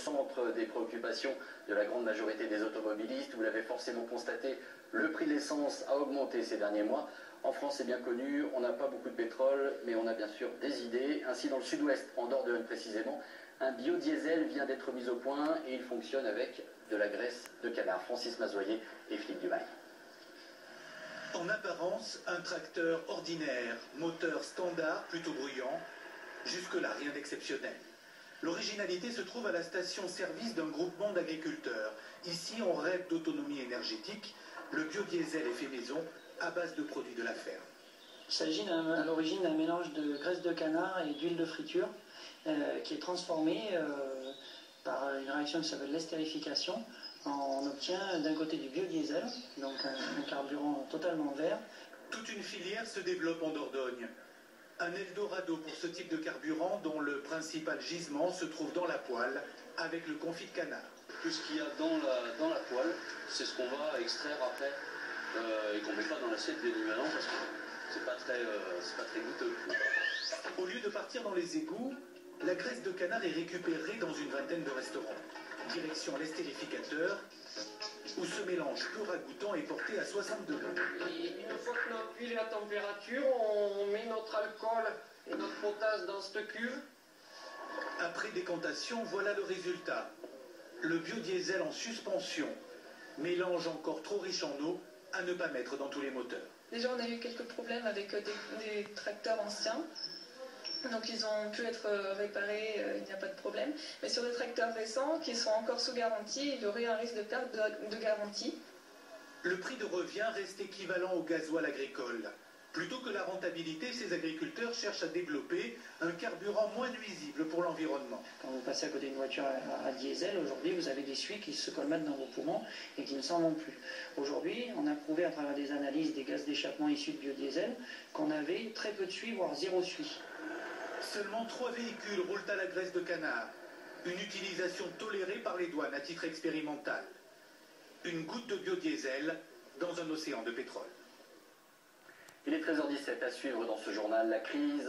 centre des préoccupations de la grande majorité des automobilistes. Vous l'avez forcément constaté, le prix de l'essence a augmenté ces derniers mois. En France, c'est bien connu, on n'a pas beaucoup de pétrole, mais on a bien sûr des idées. Ainsi, dans le sud-ouest, en Dordogne précisément, un biodiesel vient d'être mis au point et il fonctionne avec de la graisse de canard. Francis Mazoyer et Philippe Dubail. En apparence, un tracteur ordinaire, moteur standard, plutôt bruyant. Jusque-là, rien d'exceptionnel. L'originalité se trouve à la station-service d'un groupement d'agriculteurs. Ici, on rêve d'autonomie énergétique. Le biodiesel est fait maison à base de produits de la ferme. Il s'agit à l'origine d'un mélange de graisse de canard et d'huile de friture qui est transformé par une réaction qui s'appelle l'estérification. On obtient d'un côté du biodiesel, donc un carburant totalement vert. Toute une filière se développe en Dordogne. Un Eldorado pour ce type de carburant dont le principal gisement se trouve dans la poêle avec le confit de canard. Tout ce qu'il y a dans la poêle, c'est ce qu'on va extraire après et qu'on ne met pas dans l'assiette bien évidemment parce que c'est pas très goûteux. Au lieu de partir dans les égouts, la graisse de canard est récupérée dans une vingtaine de restaurants. Direction l'estérificateur, où ce mélange peu ragoûtant est porté à 60 degrés. Et une fois qu'on a appuyé la température, on met notre alcool et notre potasse dans cette cuve. Après décantation, voilà le résultat. Le biodiesel en suspension, mélange encore trop riche en eau à ne pas mettre dans tous les moteurs. Déjà, on a eu quelques problèmes avec des tracteurs anciens. Donc ils ont pu être réparés, il n'y a pas de problème. Mais sur les tracteurs récents, qui sont encore sous garantie, il y aurait un risque de perte de garantie. Le prix de revient reste équivalent au gasoil agricole. Plutôt que la rentabilité, ces agriculteurs cherchent à développer un carburant moins nuisible pour l'environnement. Quand vous passez à côté d'une voiture à diesel, aujourd'hui vous avez des suies qui se colmatent dans vos poumons et qui ne s'en vont plus. Aujourd'hui, on a prouvé à travers des analyses des gaz d'échappement issus de biodiesel qu'on avait très peu de suie, voire zéro suie. Seulement 3 véhicules roulent à la graisse de canard. Une utilisation tolérée par les douanes à titre expérimental. Une goutte de biodiesel dans un océan de pétrole. Il est 13h17 à suivre dans ce journal la crise.